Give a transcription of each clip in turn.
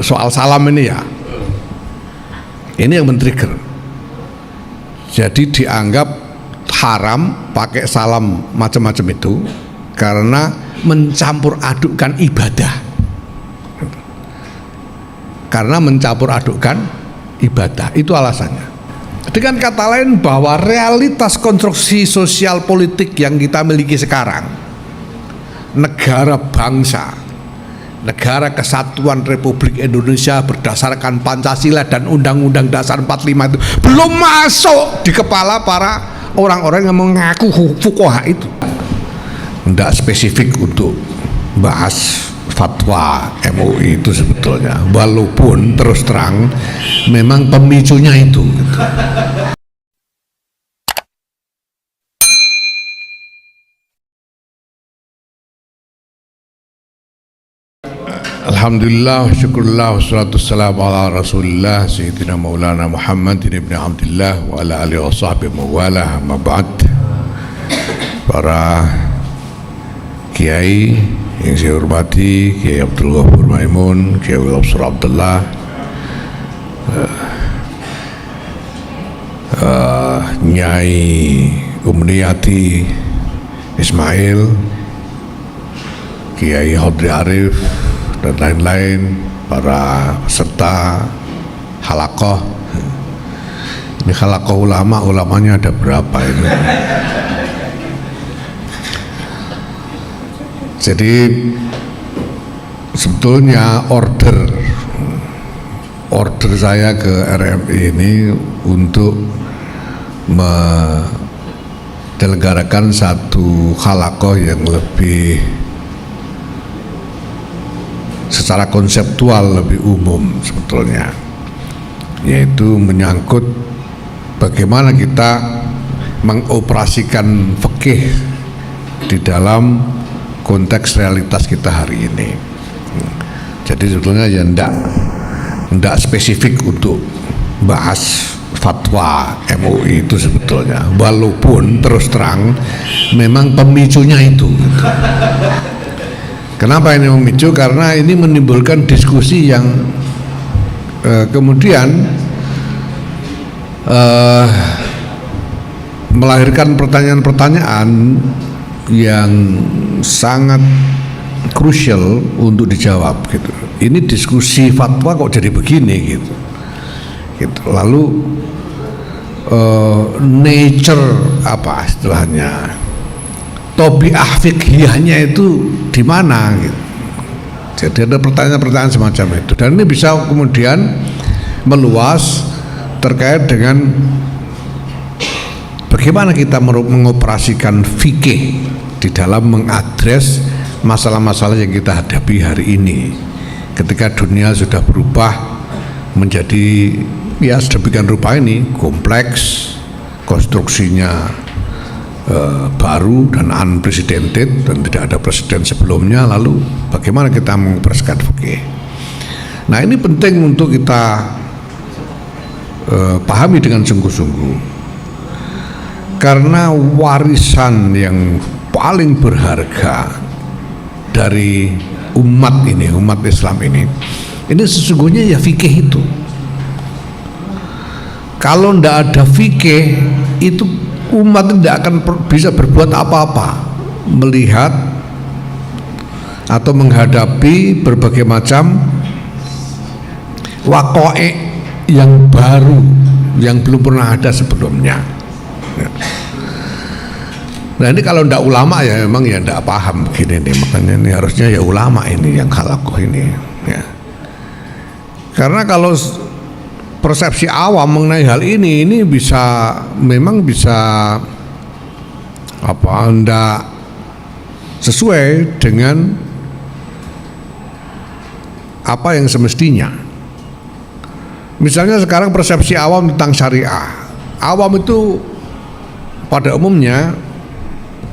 soal salam ini ya, ini yang men-trigger. Jadi dianggap haram pakai salam macam-macam itu karena mencampur adukkan ibadah. Karena mencampur adukkan ibadah, itu alasannya. Dengan kata lain bahwa realitas konstruksi sosial politik yang kita miliki sekarang, negara bangsa, negara kesatuan Republik Indonesia berdasarkan Pancasila dan Undang-Undang Dasar 45 itu belum masuk di kepala para orang-orang yang mengaku fuqaha itu. Tidak spesifik untuk bahas fatwa MUI itu sebetulnya, walaupun terus terang memang pemicunya itu. Alhamdulillah, syukurullah, wassalatu wassalamu ala rasulillah Sayyidina Maulana Muhammad ibn Abdullah wa ala alihi wa sahbihi mawalah, amma ba'd. Para kiai yang saya hormati, Kiai Abdul Ghafur Maimun, Kiai Abdul Abdullah, Nyai Umniyati Ismail, Kiai Hodri Arif, dan lain-lain, para peserta halaqah. Ini halaqah ulama, ulamanya ada berapa ini? Jadi sebetulnya order saya ke RMI ini untuk menyelenggarakan satu halaqah yang lebih secara konseptual lebih umum sebetulnya, yaitu menyangkut bagaimana kita mengoperasikan fikih di dalam konteks realitas kita hari ini. Jadi sebetulnya ya enggak spesifik untuk bahas fatwa MUI itu sebetulnya, walaupun terus terang memang pemicunya itu. Kenapa ini memicu? Karena ini menimbulkan diskusi yang kemudian melahirkan pertanyaan-pertanyaan yang sangat krusial untuk dijawab gitu. Ini diskusi fatwa kok jadi begini gitu. Lalu nature apa istilahnya, tabiah fiqhiyahnya itu di mana gitu. Jadi ada pertanyaan-pertanyaan semacam itu, dan ini bisa kemudian meluas terkait dengan bagaimana kita mengoperasikan fikih di dalam mengadres masalah-masalah yang kita hadapi hari ini, ketika dunia sudah berubah menjadi ya sedemikian rupa ini, kompleks, konstruksinya baru dan unprecedented dan tidak ada presiden sebelumnya. Lalu bagaimana kita mengoperasikan fikih? Nah, ini penting untuk kita pahami dengan sungguh-sungguh, karena warisan yang paling berharga dari umat ini, umat Islam ini sesungguhnya ya fikih itu. Kalau tidak ada fikih itu, umat tidak akan bisa berbuat apa-apa, melihat atau menghadapi berbagai macam waqa'i yang baru yang belum pernah ada sebelumnya. Nah, ini kalau ndak ulama ya memang ya ndak paham begini nih, makanya ini harusnya ya ulama ini yang halaqah ini ya. Karena kalau persepsi awam mengenai hal ini bisa memang bisa apa, ndak sesuai dengan apa yang semestinya. Misalnya sekarang persepsi awam tentang syariah, awam itu pada umumnya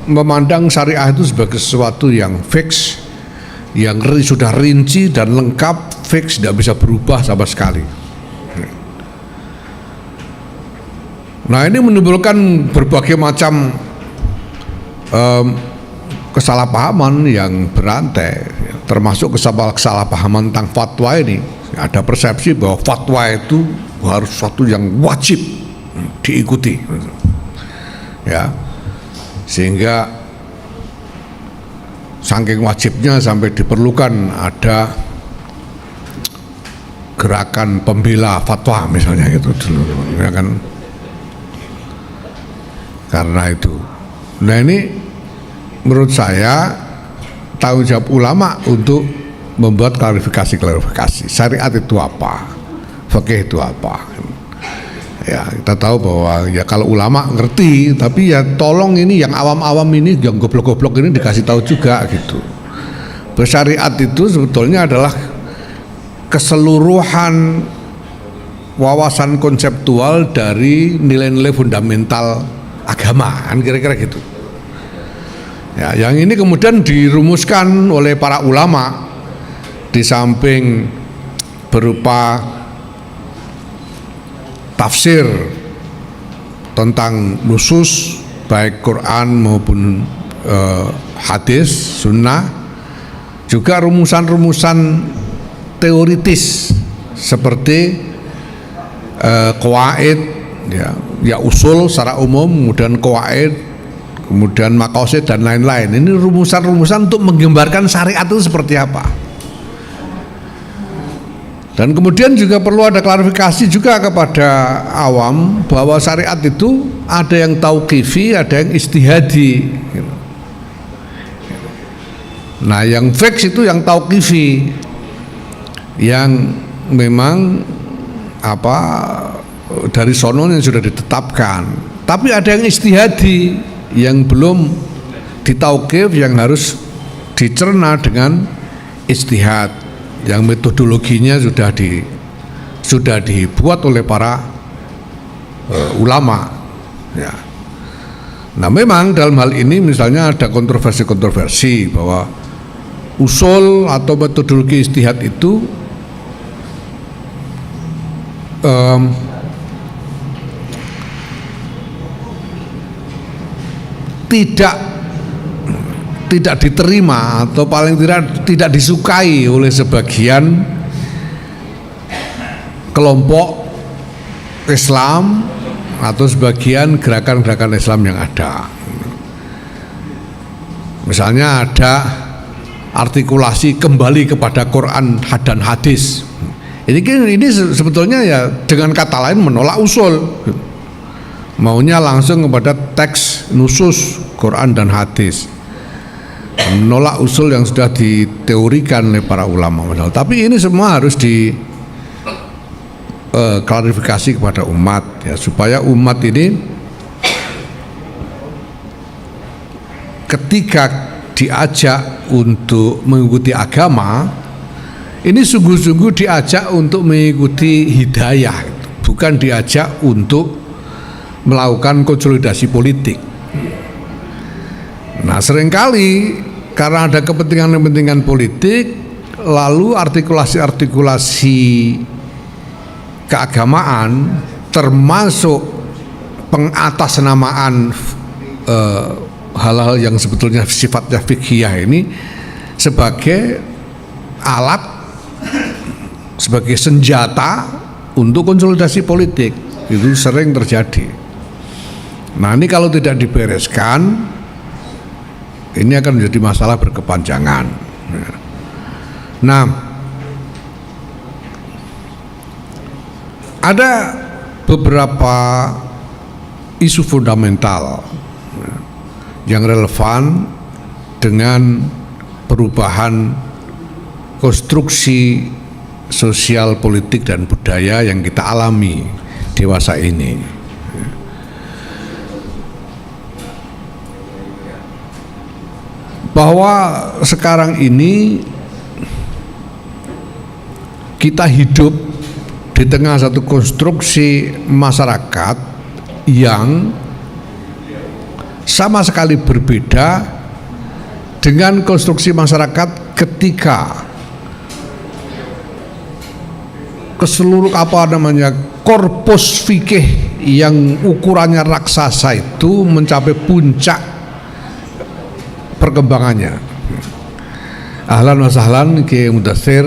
memandang syariah itu sebagai sesuatu yang fix, yang sudah rinci dan lengkap, fix, tidak bisa berubah sama sekali. Nah, ini menimbulkan berbagai macam kesalahpahaman yang berantai, termasuk kesalahpahaman tentang fatwa ini. Ada persepsi bahwa fatwa itu harus suatu yang wajib diikuti, ya, sehingga saking wajibnya sampai diperlukan ada gerakan pembela fatwa misalnya gitu dulu, ya kan, karena itu. Nah ini menurut saya tanggung jawab ulama untuk membuat klarifikasi syariat itu apa, fikih itu apa. Ya kita tahu bahwa ya kalau ulama ngerti, tapi ya tolong ini yang awam-awam ini, yang goblok-goblok ini dikasih tahu juga gitu. Bersyariat itu sebetulnya adalah keseluruhan wawasan konseptual dari nilai-nilai fundamental agama, kan kira-kira gitu. Ya, yang ini kemudian dirumuskan oleh para ulama di samping berupa tafsir tentang nusus baik Quran maupun hadis, sunnah, juga rumusan-rumusan teoritis seperti qawaid, ya usul secara umum, kemudian qawaid, kemudian maqasid dan lain-lain. Ini rumusan-rumusan untuk menggambarkan syariat itu seperti apa. Dan kemudian juga perlu ada klarifikasi juga kepada awam bahwa syariat itu ada yang tauqifi, ada yang ijtihadi. Nah, yang fix itu yang tauqifi, yang memang apa dari sono yang sudah ditetapkan. Tapi ada yang ijtihadi, yang belum ditauqif, yang harus dicerna dengan ijtihad, yang metodologinya sudah dibuat oleh para ulama, ya. Nah memang dalam hal ini misalnya ada kontroversi bahwa usul atau metodologi ijtihad itu tidak diterima atau paling tidak disukai oleh sebagian kelompok Islam atau sebagian gerakan-gerakan Islam yang ada. Misalnya ada artikulasi kembali kepada Quran dan hadis. Ini sebetulnya ya dengan kata lain menolak usul, maunya langsung kepada teks nusus Quran dan hadis, menolak usul yang sudah diteorikan oleh para ulama. Tapi ini semua harus klarifikasi kepada umat, ya, supaya umat ini ketika diajak untuk mengikuti agama ini sungguh-sungguh diajak untuk mengikuti hidayah, bukan diajak untuk melakukan konsolidasi politik. Nah seringkali karena ada kepentingan-kepentingan politik, lalu artikulasi keagamaan termasuk pengatasnamaan hal-hal yang sebetulnya sifatnya fiqhiyah ini sebagai alat, sebagai senjata untuk konsolidasi politik, itu sering terjadi. Nah ini kalau tidak dibereskan, ini akan menjadi masalah berkepanjangan. Nah, ada beberapa isu fundamental yang relevan dengan perubahan konstruksi sosial, politik, dan budaya yang kita alami dewasa ini. Bahwa sekarang ini kita hidup di tengah satu konstruksi masyarakat yang sama sekali berbeda dengan konstruksi masyarakat ketika keseluruh korpus fikih yang ukurannya raksasa itu mencapai puncak perkembangannya. Ahlan wa sahlan Ki Mudatsir,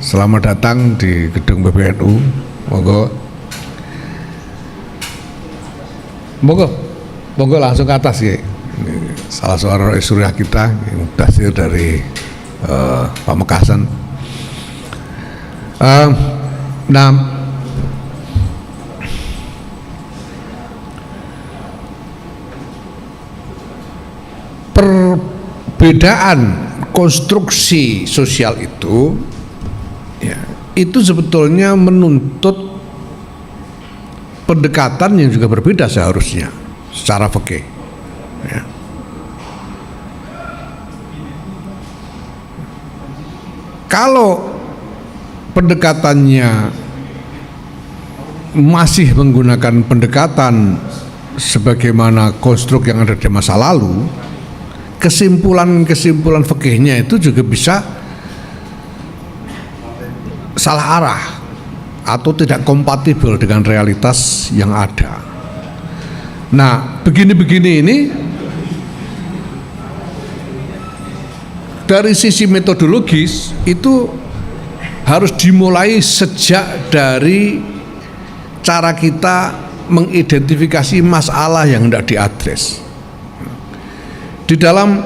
Selamat datang di gedung PBNU. Monggo langsung ke atas ya. Salah seorang suriah kita yang berhasil dari Pamekasan. Nah, perbedaan konstruksi sosial itu, ya, itu sebetulnya menuntut pendekatan yang juga berbeda seharusnya secara fikih. Ya. Kalau pendekatannya masih menggunakan pendekatan sebagaimana konstruk yang ada di masa lalu, kesimpulan-kesimpulan fikihnya itu juga bisa salah arah atau tidak kompatibel dengan realitas yang ada. Nah, begini-begini ini dari sisi metodologis itu harus dimulai sejak dari cara kita mengidentifikasi masalah yang hendak diadres. Di dalam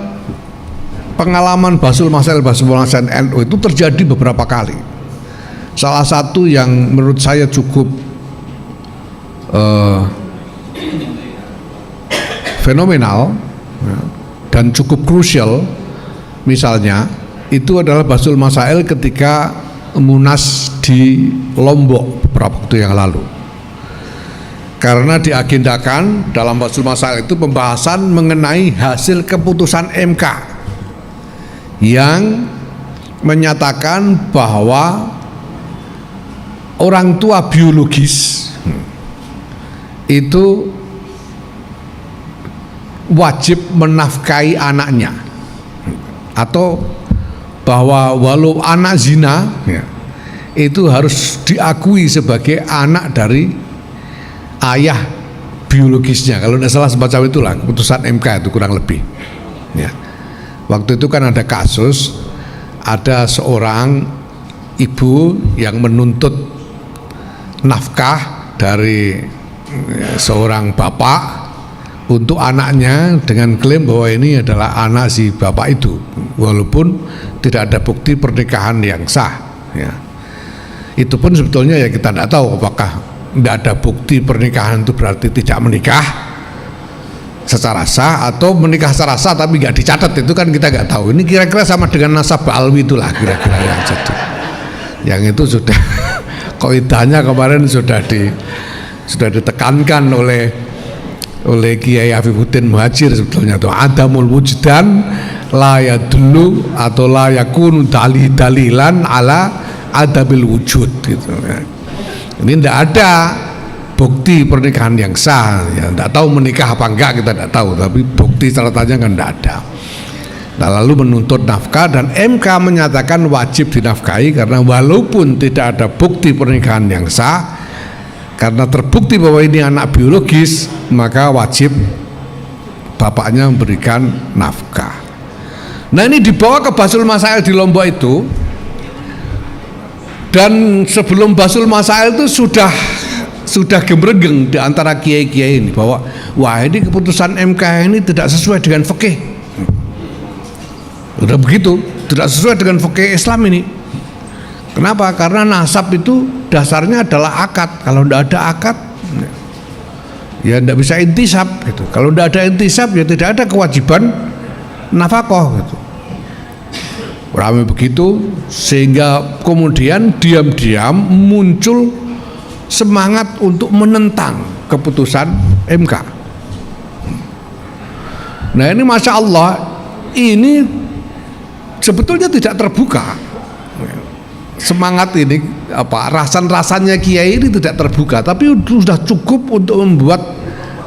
pengalaman Basul Masail NU itu terjadi beberapa kali. Salah satu yang menurut saya cukup fenomenal dan cukup krusial, misalnya itu adalah Basul Masail ketika Munas di Lombok beberapa waktu yang lalu. Karena diagendakan dalam Basul Masail itu pembahasan mengenai hasil keputusan MK yang menyatakan bahwa orang tua biologis itu wajib menafkahi anaknya, atau bahwa walau anak zina ya, itu harus diakui sebagai anak dari ayah biologisnya. Kalau tidak salah semacam itulah keputusan MK itu kurang lebih ya. Waktu itu kan ada kasus, ada seorang ibu yang menuntut nafkah dari seorang bapak untuk anaknya dengan klaim bahwa ini adalah anak si bapak itu, walaupun tidak ada bukti pernikahan yang sah ya. Itu pun sebetulnya ya kita tidak tahu apakah tidak ada bukti pernikahan itu berarti tidak menikah secara sah atau menikah secara sah tapi nggak dicatat, itu kan kita nggak tahu. Ini kira-kira sama dengan nasab alwi itulah kira-kira yang jadi. Yang itu sudah kaidahnya kemarin sudah ditekankan oleh Kiai Afifuddin Muhajir sebetulnya itu adamul wujdan la yadullu atau la yakunu dalilan ala adabil wujud gitu ya. Ini tidak ada bukti pernikahan yang sah ya, tidak tahu menikah apa enggak kita tidak tahu, tapi bukti catatannya kan tidak ada. Nah, lalu menuntut nafkah dan MK menyatakan wajib dinafkahi karena walaupun tidak ada bukti pernikahan yang sah, karena terbukti bahwa ini anak biologis, maka wajib bapaknya memberikan nafkah. Nah, ini dibawa ke Basul Masail di Lombok itu, dan sebelum Basul Masail itu sudah gembrengeng di antara kiai-kiai ini bahwa wah, ini keputusan MK ini tidak sesuai dengan fikih. Udah begitu, tidak sesuai dengan fikih Islam ini. Kenapa? Karena nasab itu dasarnya adalah akad. Kalau tidak ada akad, ya tidak bisa intisab gitu. Kalau tidak ada intisab, ya tidak ada kewajiban nafkah gitu. Ramai begitu sehingga kemudian diam-diam muncul semangat untuk menentang keputusan MK. Nah, ini masya Allah, ini sebetulnya tidak terbuka. Semangat ini rasan-rasannya kiai ini tidak terbuka, tapi sudah cukup untuk membuat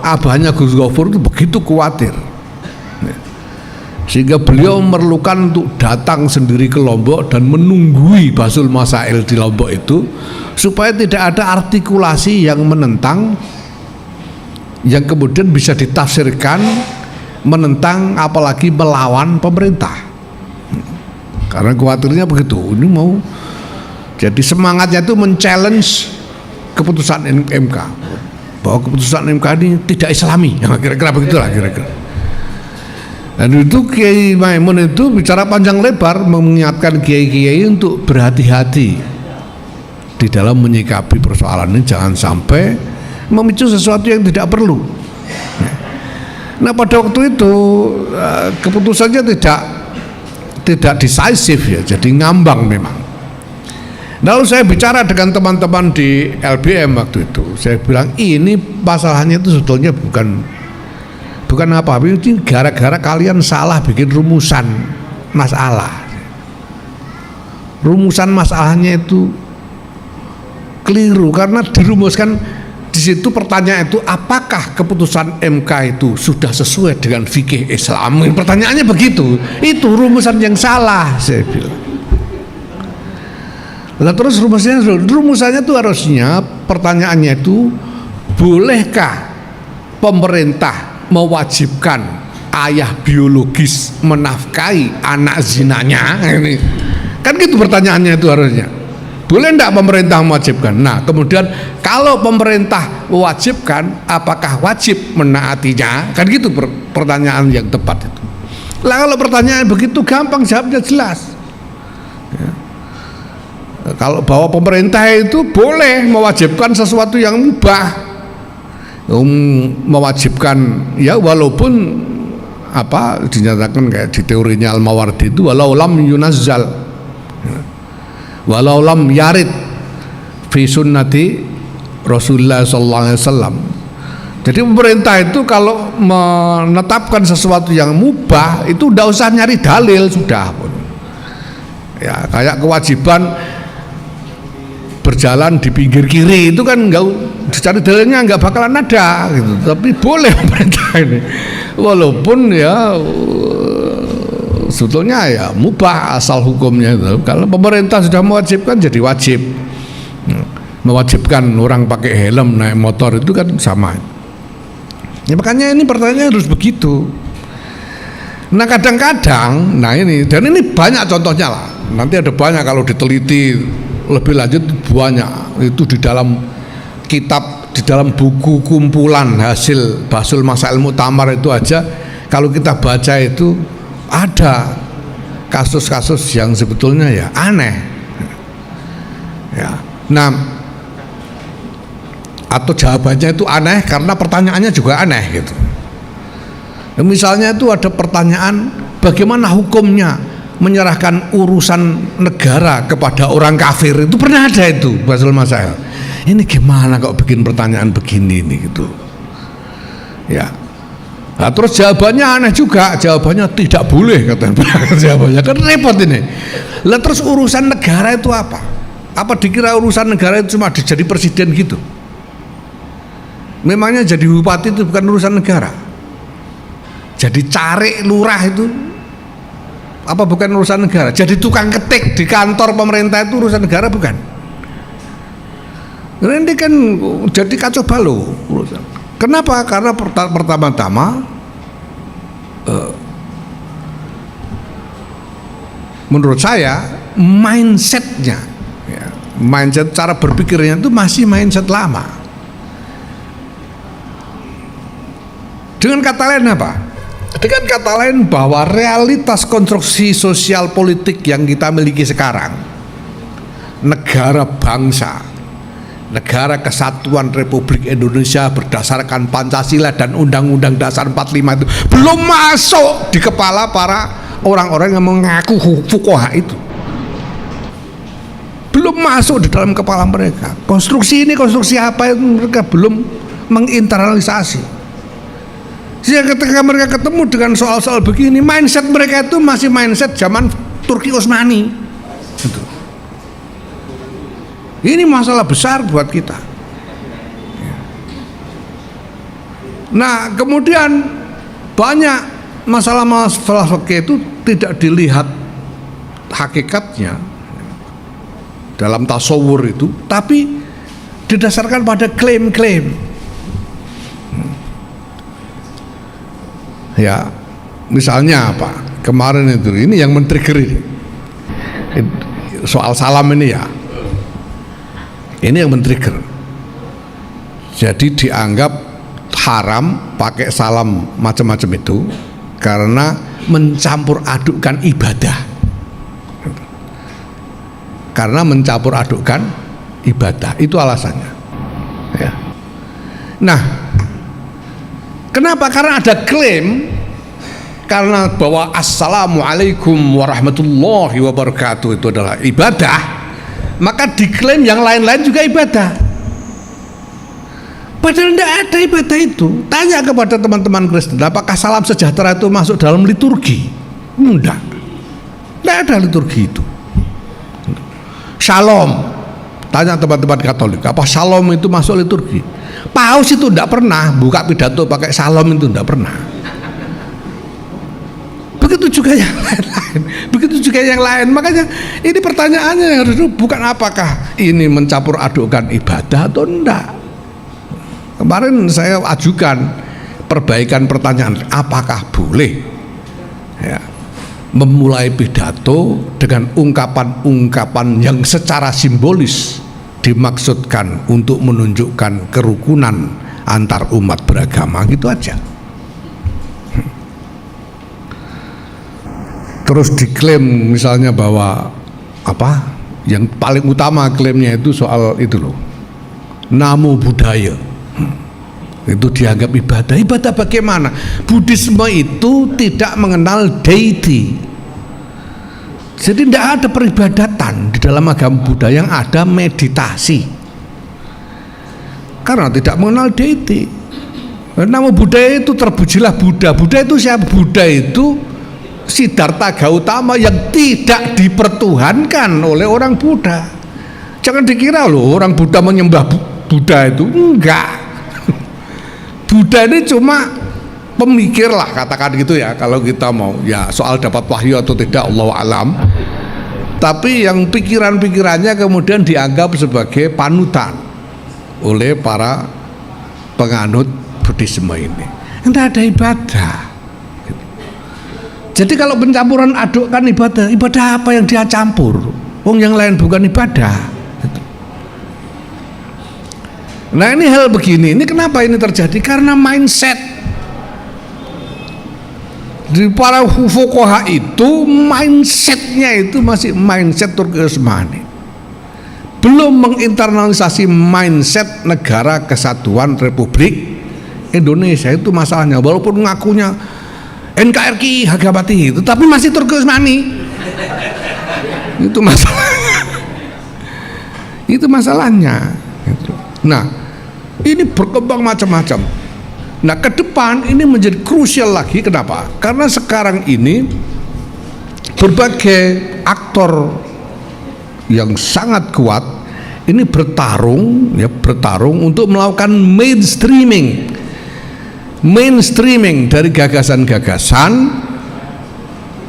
abahnya Gus Gofur itu begitu khawatir, sehingga beliau memerlukan untuk datang sendiri ke Lombok dan menunggui Basul Masail di Lombok itu supaya tidak ada artikulasi yang menentang, yang kemudian bisa ditafsirkan menentang apalagi melawan pemerintah. Karena khawatirnya begitu, ini mau Jadi semangatnya itu men-challenge keputusan MK, bahwa keputusan MK ini tidak Islami, kira-kira begitulah kira-kira. Dan itu Kiai Maimun itu bicara panjang lebar mengingatkan kiai-kiai untuk berhati-hati di dalam menyikapi persoalan ini, jangan sampai memicu sesuatu yang tidak perlu. Nah pada waktu itu keputusannya tidak decisive ya, jadi ngambang memang. Lalu saya bicara dengan teman-teman di LBM waktu itu, saya bilang ini masalahnya itu sebetulnya bukan apa, ini gara-gara kalian salah bikin rumusan masalah. Rumusan masalahnya itu keliru karena dirumuskan di situ, pertanyaan itu apakah keputusan MK itu sudah sesuai dengan fikih Islam? Pertanyaannya begitu. Itu rumusan yang salah, saya bilang. Nah, terus rumusannya itu harusnya pertanyaannya itu, bolehkah pemerintah mewajibkan ayah biologis menafkahi anak zinanya? Ini kan gitu pertanyaannya itu harusnya. Boleh enggak pemerintah mewajibkan? Nah kemudian kalau pemerintah mewajibkan, apakah wajib menaatinya? Kan gitu pertanyaan yang tepat itu. Lah kalau pertanyaan begitu gampang, jawabnya jelas ya. Kalau bahwa pemerintah itu boleh mewajibkan sesuatu yang mubah, mewajibkan ya, walaupun apa dinyatakan kayak di teorinya Al-Mawardi itu walau lam yunazzal, walau lam yarid fi sunnati Rasulullah sallallahu alaihi wasallam. Jadi pemerintah itu kalau menetapkan sesuatu yang mubah itu udah usah nyari dalil, sudah pun. Ya kayak kewajiban berjalan di pinggir kiri itu kan enggak dicari dalilnya, enggak bakalan ada gitu. Tapi boleh pemerintah ini, walaupun ya sebetulnya ya mubah asal hukumnya itu. Kalau pemerintah sudah mewajibkan jadi wajib. Mewajibkan orang pakai helm naik motor itu kan sama. Ya makanya ini pertanyaannya harus begitu. Nah kadang-kadang, nah ini, dan ini banyak contohnya lah. Nanti ada banyak kalau diteliti lebih lanjut, banyak itu di dalam kitab, di dalam buku kumpulan hasil Bahsul Masail Mu'tamar itu aja. Kalau kita baca itu ada kasus-kasus yang sebetulnya ya aneh ya. Nah atau jawabannya itu aneh karena pertanyaannya juga aneh gitu. Misalnya itu ada pertanyaan, bagaimana hukumnya menyerahkan urusan negara kepada orang kafir? Itu pernah ada itu Bahsul Masail. Ini gimana kok bikin pertanyaan begini ini gitu ya. Nah, terus jawabannya aneh juga, jawabannya tidak boleh katanya. Jawabannya kan repot ini. Lah terus urusan negara itu apa? Apa dikira urusan negara itu cuma jadi presiden gitu? Memangnya jadi bupati itu bukan urusan negara? Jadi carik lurah itu apa bukan urusan negara? Jadi tukang ketik di kantor pemerintah itu urusan negara bukan? Ini kan jadi kacau balau urusan. Kenapa? Karena pertama-tama menurut saya mindsetnya ya, mindset cara berpikirnya itu masih mindset lama. Dengan kata lain apa? Dengan kata lain bahwa realitas konstruksi sosial politik yang kita miliki sekarang, negara bangsa, negara kesatuan Republik Indonesia berdasarkan Pancasila dan Undang-Undang Dasar 45 itu belum masuk di kepala para orang-orang yang mengaku fuqaha itu. Belum masuk di dalam kepala mereka. Konstruksi ini konstruksi apa itu mereka belum menginternalisasi. Sehingga ketika mereka ketemu dengan soal-soal begini, mindset mereka itu masih mindset zaman Turki Utsmani. Gitu. Ini masalah besar buat kita. Nah, kemudian banyak masalah-masalah fikih itu tidak dilihat hakikatnya dalam tasawur itu, tapi didasarkan pada klaim-klaim. Ya, misalnya apa? Kemarin itu, ini yang men-trigger ini. Soal salam ini ya. Ini yang men-trigger. Jadi dianggap haram pakai salam macam-macam itu karena mencampur adukkan ibadah. Karena mencampur adukkan ibadah, itu alasannya. Ya. Nah, kenapa? Karena ada klaim karena bahwa assalamualaikum warahmatullahi wabarakatuh itu adalah ibadah, maka diklaim yang lain-lain juga ibadah. Padahal tidak ada ibadah itu. Tanya kepada teman-teman Kristen, apakah salam sejahtera itu masuk dalam liturgi? Tidak. Tidak ada liturgi itu. Shalom. Tanya teman-teman Katolik, apa shalom itu masuk liturgi? Paus itu tidak pernah buka pidato pakai shalom, itu tidak pernah. Begitu juga yang lain-lain. Begitu juga yang lain. Makanya ini pertanyaannya yang harus bukan apakah ini mencampur adukkan ibadah atau enggak. Kemarin saya ajukan perbaikan pertanyaan, apakah boleh ya, memulai pidato dengan ungkapan-ungkapan yang secara simbolis dimaksudkan untuk menunjukkan kerukunan antar umat beragama, gitu aja. Terus diklaim misalnya bahwa apa yang paling utama klaimnya itu soal itu loh, namo budaya. Itu dianggap ibadah. Ibadah bagaimana? Buddhisme itu tidak mengenal deity. Jadi tidak ada peribadatan di dalam agama Buddha, yang ada meditasi. Karena tidak mengenal deity. Nama Buddha itu terpujilah Buddha. Buddha itu siapa? Buddha itu Siddhartha Gautama yang tidak dipertuhankan oleh orang Buddha. Jangan dikira loh orang Buddha menyembah Buddha itu, enggak. Buddha ini cuma pemikir lah, katakan gitu ya, kalau kita mau ya soal dapat wahyu atau tidak Allahu alam. Tapi yang pikiran-pikirannya kemudian dianggap sebagai panutan oleh para penganut Buddhisme ini. Tidak ada ibadah. Jadi kalau pencampuran adukkan ibadah, ibadah apa yang dia campur? Wong yang lain bukan ibadah. Nah ini hal begini, ini kenapa ini terjadi? Karena mindset di para fuqaha itu, mindsetnya itu masih mindset Turki Utsmani, belum menginternalisasi mindset negara kesatuan Republik Indonesia. Itu masalahnya. Walaupun ngakunya NKRI Harga-Mati itu, tapi masih Turki Utsmani. Itu masalahnya. Itu masalahnya. Nah, ini berkembang macam-macam. Nah, ke depan ini menjadi krusial lagi. Kenapa? Karena sekarang ini berbagai aktor yang sangat kuat ini bertarung untuk melakukan mainstreaming dari gagasan-gagasan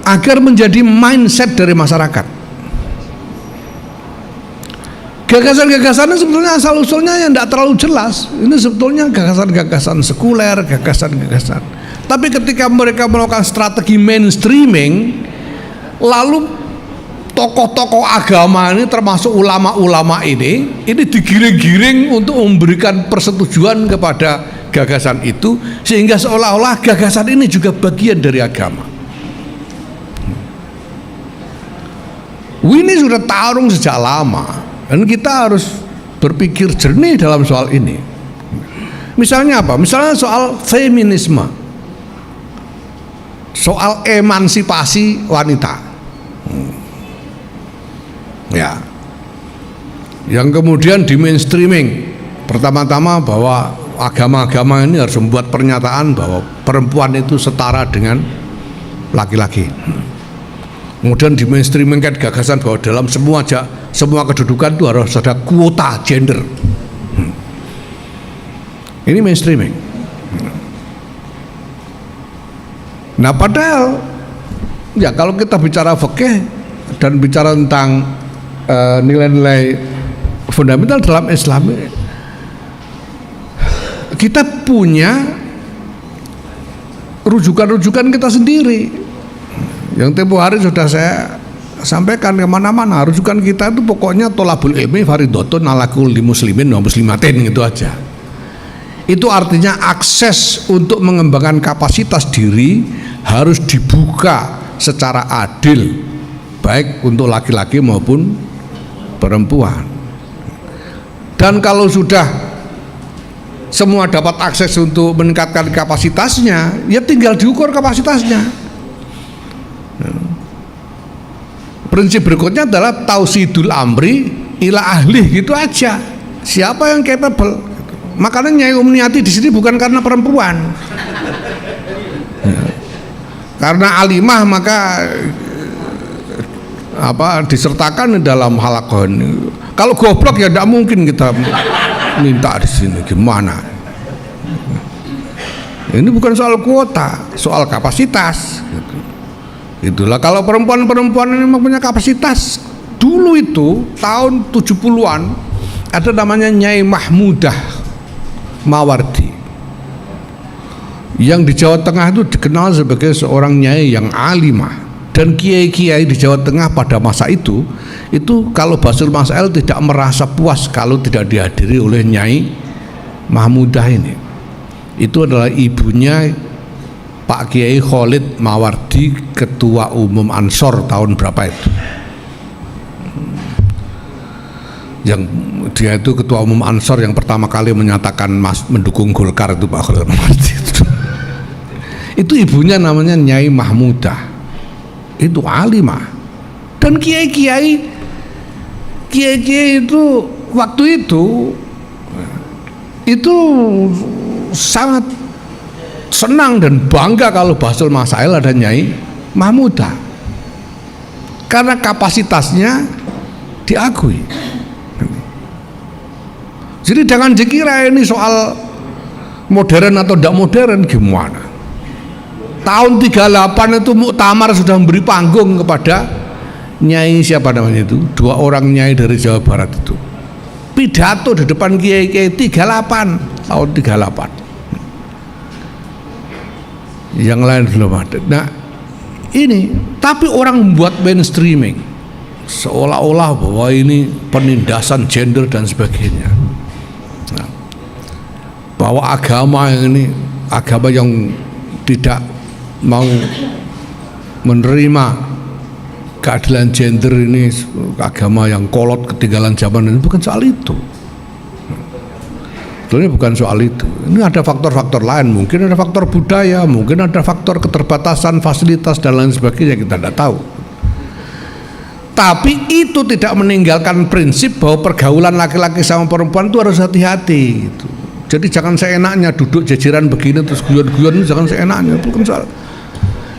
agar menjadi mindset dari masyarakat. Gagasan-gagasannya sebetulnya asal-usulnya yang tidak terlalu jelas. Ini sebetulnya gagasan-gagasan sekuler, gagasan-gagasan. Tapi ketika mereka melakukan strategi mainstreaming, lalu tokoh-tokoh agama ini termasuk ulama-ulama ini digiring-giring untuk memberikan persetujuan kepada gagasan itu, sehingga seolah-olah gagasan ini juga bagian dari agama. Ini sudah tarung sejak lama. Dan kita harus berpikir jernih dalam soal ini. Misalnya apa? Misalnya soal feminisme, soal emansipasi wanita. Ya, yang kemudian di mainstreaming pertama-tama bahwa agama-agama ini harus membuat pernyataan bahwa perempuan itu setara dengan laki-laki. Kemudian di mainstreamingkan gagasan bahwa dalam semua kedudukan itu harus ada kuota gender. Ini mainstreaming. Nah padahal ya kalau kita bicara fikih dan bicara tentang nilai-nilai fundamental dalam Islam, kita punya rujukan-rujukan kita sendiri yang tempo hari sudah saya sampaikan kemana-mana, rujukan kita itu pokoknya tolabul ilmi faridotun ala kulli muslimin wa muslimatin, gitu aja. Itu artinya akses untuk mengembangkan kapasitas diri harus dibuka secara adil, baik untuk laki-laki maupun perempuan. Dan kalau sudah semua dapat akses untuk meningkatkan kapasitasnya, ya tinggal diukur kapasitasnya. Prinsip berikutnya adalah tausidul amri ila ahli, gitu aja. Siapa yang capable? Makanya Nyai Umniati di sini bukan karena perempuan, karena alimah maka disertakan dalam halaqah ini. Kalau goblok ya tidak mungkin kita minta di sini, gimana? Ini bukan soal kuota, soal kapasitas. Itulah kalau perempuan-perempuan ini memang punya kapasitas. Dulu itu tahun 70-an ada namanya Nyai Mahmudah Mawardi, yang di Jawa Tengah itu dikenal sebagai seorang nyai yang alimah. Dan kiai-kiai di Jawa Tengah pada masa itu kalau Basul Masail tidak merasa puas kalau tidak dihadiri oleh Nyai Mahmudah ini. Itu adalah ibunya Pak Kiai Khalid Mawardi, Ketua Umum Ansor tahun berapa itu, yang dia itu Ketua Umum Ansor yang pertama kali menyatakan mendukung Golkar, itu Pak Khalid Mawardi. Itu ibunya namanya Nyai Mahmudah, itu alimah. Dan kiai-kiai itu waktu itu sangat senang dan bangga kalau Basul Masail ada Nyai Mahmudah, karena kapasitasnya diakui. Jadi jangan dikira ini soal modern atau tidak modern, gimana. Tahun 38 itu muktamar sudah memberi panggung kepada Nyai siapa namanya itu, 2 orang Nyai dari Jawa Barat itu, pidato di depan kiai-kiai 38 tahun 38. Yang lain belum ada. Nah ini, tapi orang membuat mainstreaming seolah-olah bahwa ini penindasan gender dan sebagainya. Nah, bahwa agama ini agama yang tidak mau menerima keadilan gender, ini agama yang kolot, ketinggalan zaman. Ini bukan soal itu. Sebetulnya bukan soal itu. Ini ada faktor-faktor lain, mungkin ada faktor budaya, mungkin ada faktor keterbatasan fasilitas dan lain sebagainya, kita tidak tahu. Tapi itu tidak meninggalkan prinsip bahwa pergaulan laki-laki sama perempuan itu harus hati-hati. Jadi jangan seenaknya duduk jajaran begini terus guyon-guyon, jangan seenaknya.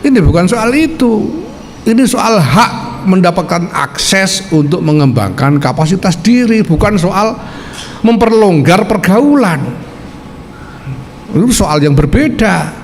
Ini bukan soal itu. Ini soal hak mendapatkan akses untuk mengembangkan kapasitas diri, bukan soal memperlonggar pergaulan. Itu soal yang berbeda.